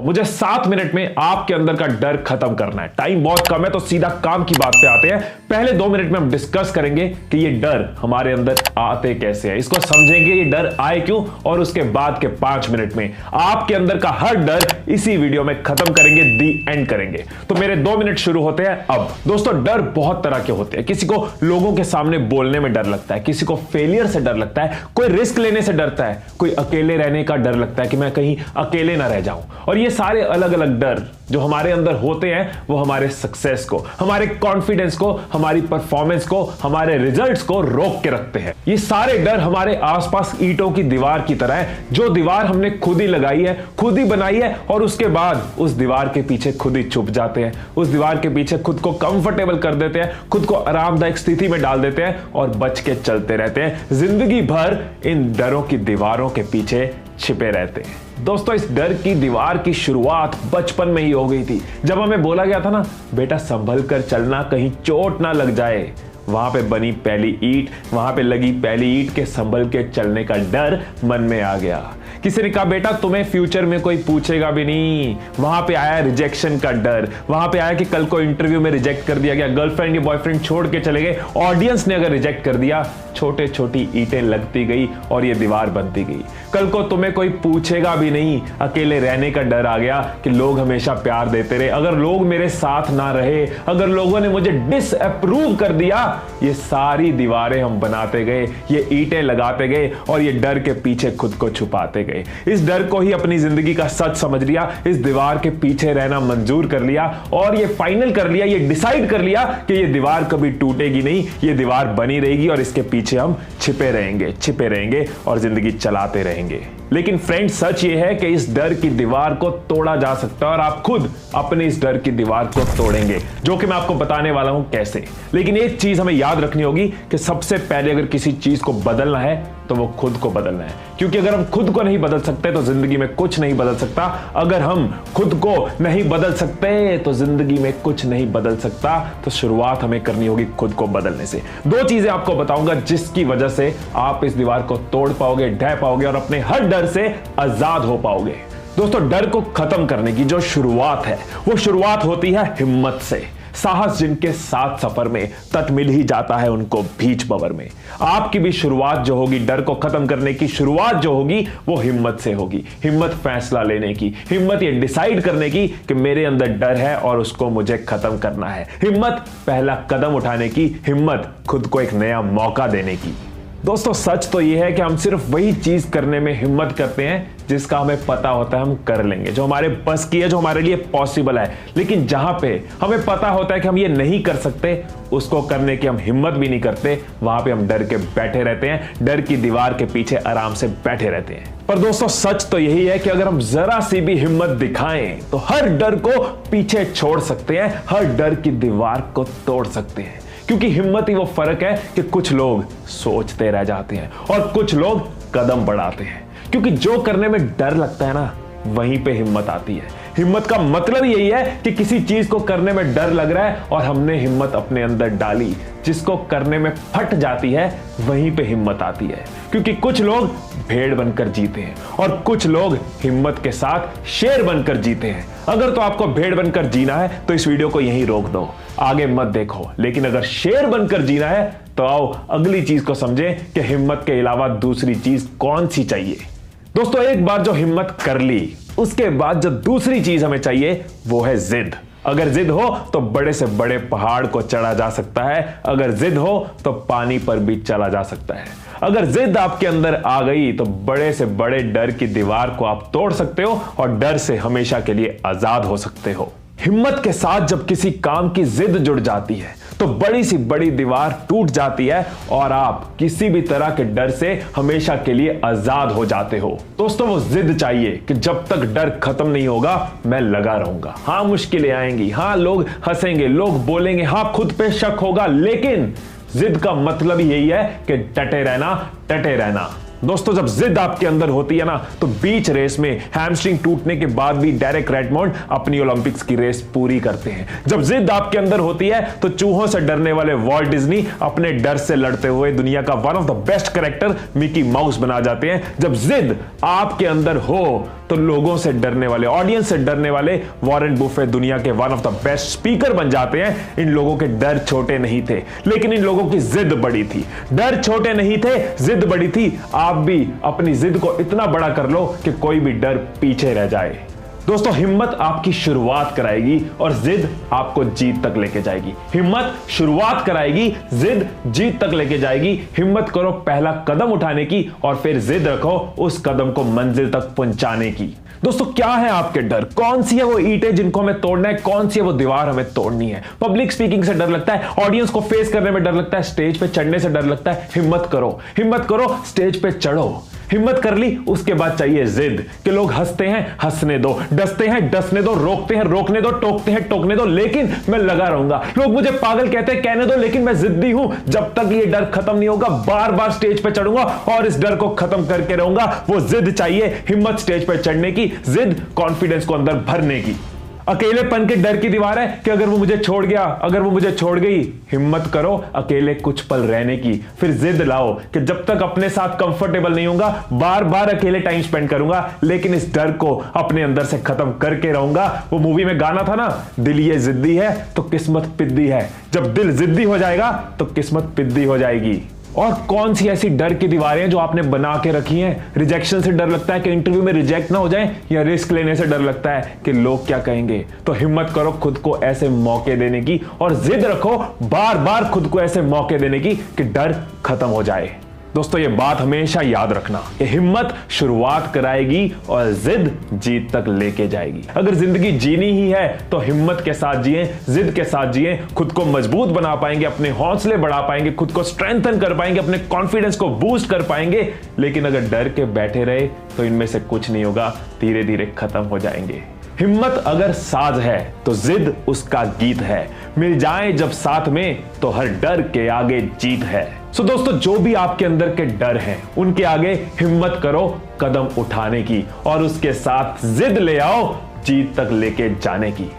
मुझे 7 मिनट में आपके अंदर का डर खत्म करना है। टाइम बहुत कम है तो सीधा काम की बात पे आते हैं। पहले 2 मिनट में हम डिस्कस करेंगे कि ये डर हमारे अंदर आते कैसे हैं, इसको समझेंगे ये डर आए क्यों, और उसके बाद के 5 मिनट में आपके अंदर का हर डर इसी वीडियो में खत्म करेंगे, दी एंड करेंगे। तो मेरे 2 मिनट शुरू होते हैं अब। दोस्तों, डर बहुत तरह के होते हैं। किसी को लोगों के सामने बोलने में डर लगता है, किसी को फेलियर से डर लगता है, कोई रिस्क लेने से डरता है, कोई अकेले रहने का डर लगता है कि मैं कहीं अकेले ना रह जाऊं। और ये सारे अलग अलग डर जो हमारे अंदर होते हैं वो हमारे सक्सेस को, हमारे कॉन्फिडेंस को, हमारी परफॉर्मेंस को, हमारे रिजल्ट्स को रोक के रखते हैं। ये सारे डर हमारे आसपास ईंटों की दीवार की तरह है, जो दीवार हमने खुद ही लगाई है, खुद ही बनाई है, और उसके बाद उस दीवार के पीछे खुद ही छुप जाते हैं। उस दीवार के पीछे खुद को कंफर्टेबल कर देते हैं, खुद को आरामदायक स्थिति में डाल देते हैं और बच के चलते रहते हैं। जिंदगी भर इन डरों की दीवारों के पीछे छिपे रहते हैं। दोस्तों, इस डर की दीवार की शुरुआत बचपन में ही हो गई थी, जब हमें बोला गया था ना, बेटा संभल कर चलना, कहीं चोट ना लग जाए। वहां पे बनी पहली ईंट, वहां पे लगी पहली ईंट के संभल के चलने का डर मन में आ गया। किसी ने कहा बेटा तुम्हें फ्यूचर में कोई पूछेगा भी नहीं। वहां पे आया रिजेक्शन का डर, वहां पे आया कि कल को इंटरव्यू में रिजेक्ट कर दिया गया, गर्लफ्रेंड या बॉयफ्रेंड छोड़ के चले गए, ऑडियंस ने अगर रिजेक्ट कर दिया, छोटे छोटी ईंटें लगती गई और ये दीवार बनती गई। कल को तुम्हें कोई पूछेगा भी नहीं, अकेले रहने का डर आ गया कि लोग हमेशा प्यार देते रहे, अगर लोग मेरे साथ ना रहे, अगर लोगों ने मुझे डिसअप्रूव कर दिया। ये सारी दीवारें हम बनाते गए, ये ईंटें लगाते गए और ये डर के पीछे खुद को छुपाते गए। इस डर को ही अपनी जिंदगी का सच समझ लिया, इस दीवार के पीछे रहना मंजूर कर लिया और ये फाइनल कर लिया, ये डिसाइड कर लिया कि ये दीवार कभी टूटेगी नहीं, ये दीवार बनी रहेगी और इसके पीछे हम छिपे रहेंगे और जिंदगी चलाते रहेंगे। लेकिन फ्रेंड, सच ये है कि इस डर की दीवार को तोड़ा जा सकता है और आप खुद अपने इस डर की दीवार को तोड़ेंगे, जो कि मैं आपको बताने वाला हूं कैसे। लेकिन एक चीज हमें याद रखनी होगी कि सबसे पहले अगर किसी चीज को बदलना है तो वो खुद को बदलना है, क्योंकि अगर हम खुद को नहीं बदल सकते तो जिंदगी में कुछ नहीं बदल सकता। अगर हम खुद को नहीं बदल सकते तो जिंदगी में कुछ नहीं बदल सकता। तो शुरुआत हमें करनी होगी खुद को बदलने से। 2 चीजें आपको बताऊंगा जिसकी वजह से आप इस दीवार को तोड़ पाओगे, ढह पाओगे और अपने हर डर से आजाद हो पाओगे। दोस्तों, डर को खत्म करने की जो शुरुआत है वो शुरुआत होती है हिम्मत से। साहस जिनके साथ सफर में, तट मिल ही जाता है उनको बीच बवर में। आपकी भी शुरुआत जो होगी, डर को खत्म करने की शुरुआत जो होगी, वो हिम्मत से होगी। हिम्मत फैसला लेने की, हिम्मत ये डिसाइड करने की कि मेरे अंदर डर है और उसको मुझे खत्म करना है। हिम्मत पहला कदम उठाने की, हिम्मत खुद को एक नया मौका देने की। दोस्तों, सच तो यह है कि हम सिर्फ वही चीज करने में हिम्मत करते हैं जिसका हमें पता होता है हम कर लेंगे, जो हमारे बस की है, जो हमारे लिए पॉसिबल है। लेकिन जहां पे हमें पता होता है कि हम ये नहीं कर सकते, उसको करने की हम हिम्मत भी नहीं करते, वहां पे हम डर के बैठे रहते हैं, डर की दीवार के पीछे आराम से बैठे रहते हैं। पर दोस्तों, सच तो यही है कि अगर हम जरा सी भी हिम्मत दिखाएं तो हर डर को पीछे छोड़ सकते हैं, हर डर की दीवार को तोड़ सकते हैं। क्योंकि हिम्मत ही वो फर्क है कि कुछ लोग सोचते रह जाते हैं और कुछ लोग कदम बढ़ाते हैं। क्योंकि जो करने में डर लगता है ना, वहीं पे हिम्मत आती है। हिम्मत का मतलब यही है कि किसी चीज को करने में डर लग रहा है और हमने हिम्मत अपने अंदर डाली, जिसको करने में फट जाती है, वहीं पे हिम्मत आती है। क्योंकि कुछ लोग भेड़ बनकर जीते हैं और कुछ लोग हिम्मत के साथ शेर बनकर जीते हैं। अगर तो आपको भेड़ बनकर जीना है तो इस वीडियो को यहीं रोक दो, आगे मत देखो। लेकिन अगर शेर बनकर जीना है तो आओ अगली चीज को समझें कि हिम्मत के अलावा दूसरी चीज कौन सी चाहिए। दोस्तों, एक बार जो हिम्मत कर ली, उसके बाद जो दूसरी चीज हमें चाहिए वो है जिद। अगर जिद हो तो बड़े से बड़े पहाड़ को चढ़ा जा सकता है, अगर जिद हो तो पानी पर भी चला जा सकता है। अगर जिद आपके अंदर आ गई तो बड़े से बड़े डर की दीवार को आप तोड़ सकते हो और डर से हमेशा के लिए आजाद हो सकते हो। हिम्मत के साथ जब किसी काम की जिद जुड़ जाती है तो बड़ी सी बड़ी दीवार टूट जाती है और आप किसी भी तरह के डर से हमेशा के लिए आजाद हो जाते हो। दोस्तों, वो जिद चाहिए कि जब तक डर खत्म नहीं होगा मैं लगा रहूंगा। हाँ, मुश्किलें आएंगी, हाँ लोग हंसेंगे, लोग बोलेंगे, हाँ खुद पे शक होगा, लेकिन जिद का मतलब यही है कि डटे रहना, दोस्तों जब जिद आपके अंदर होती है ना, तो बीच रेस में हैमस्ट्रिंग टूटने के बाद भी डेरेक रेडमोंड अपनी ओलंपिक्स की रेस पूरी करते हैं। जब जिद आपके अंदर होती है तो चूहों से डरने वाले वॉल्ट डिज्नी अपने डर से लड़ते हुए दुनिया का one of the best character Mickey mouse बना जाते हैं। जब जिद आपके अंदर हो तो लोगों से डरने वाले, ऑडियंस से डरने वाले वॉरेन बुफे दुनिया के one of the best speaker बन जाते हैं। इन लोगों के डर छोटे नहीं थे, लेकिन इन लोगों की जिद बड़ी थी। डर छोटे नहीं थे, जिद बड़ी थी। आप भी अपनी जिद को इतना बड़ा कर लो कि कोई भी डर पीछे रह जाए। दोस्तों हिम्मत आपकी शुरुआत कराएगी और जिद आपको जीत तक लेके जाएगी। हिम्मत शुरुआत कराएगी, जिद जीत तक लेके जाएगी। हिम्मत करो पहला कदम उठाने की और फिर जिद रखो उस कदम को मंजिल तक पहुंचाने की। दोस्तों क्या है आपके डर? कौन सी है वो ईंटें जिनको हमें तोड़ना है? कौन सी है वो दीवार हमें तोड़नी है? पब्लिक स्पीकिंग से डर लगता है, ऑडियंस को फेस करने में डर लगता है, स्टेज पे चढ़ने से डर लगता है। हिम्मत करो, हिम्मत करो, स्टेज पे चढ़ो। हिम्मत कर ली, उसके बाद चाहिए जिद कि लोग हंसते हैं, हंसने दो, डसते हैं, डसने दो, रोकते हैं, रोकने दो, टोकते हैं, टोकने दो, लेकिन मैं लगा रहूंगा। लोग मुझे पागल कहते हैं, कहने दो, लेकिन मैं जिद्दी हूं। जब तक ये डर खत्म नहीं होगा बार बार स्टेज पे चढ़ूंगा और इस डर को खत्म करके रहूंगा। वो जिद चाहिए, हिम्मत स्टेज पे चढ़ने की, जिद कॉन्फिडेंस को अंदर भरने की। अकेलेपन के डर की दीवार है कि अगर वो मुझे छोड़ गया, अगर वो मुझे छोड़ गई। हिम्मत करो अकेले कुछ पल रहने की, फिर जिद लाओ कि जब तक अपने साथ कंफर्टेबल नहीं होऊंगा बार बार अकेले टाइम स्पेंड करूंगा, लेकिन इस डर को अपने अंदर से खत्म करके रहूंगा। वो मूवी में गाना था ना, दिल ये जिद्दी है तो किस्मत पिद्दी है। जब दिल जिद्दी हो जाएगा तो किस्मत पिद्दी हो जाएगी। और कौन सी ऐसी डर की दीवारें जो आपने बना के रखी हैं? रिजेक्शन से डर लगता है कि इंटरव्यू में रिजेक्ट ना हो जाए, या रिस्क लेने से डर लगता है कि लोग क्या कहेंगे? तो हिम्मत करो खुद को ऐसे मौके देने की और जिद रखो बार बार खुद को ऐसे मौके देने की कि डर खत्म हो जाए। दोस्तों ये बात हमेशा याद रखना कि हिम्मत शुरुआत कराएगी और जिद जीत तक लेके जाएगी। अगर जिंदगी जीनी ही है तो हिम्मत के साथ जिए, जिद के साथ जिए। खुद को मजबूत बना पाएंगे, अपने हौसले बढ़ा पाएंगे, खुद को स्ट्रेंथन कर पाएंगे, अपने कॉन्फिडेंस को बूस्ट कर पाएंगे। लेकिन अगर डर के बैठे रहे तो इनमें से कुछ नहीं होगा, धीरे धीरे खत्म हो जाएंगे। हिम्मत अगर साज है तो जिद उसका गीत है। मिल जाए जब साथ में तो हर डर के आगे जीत है। सो दोस्तों जो भी आपके अंदर के डर हैं उनके आगे हिम्मत करो कदम उठाने की और उसके साथ जिद ले आओ जीत तक लेके जाने की।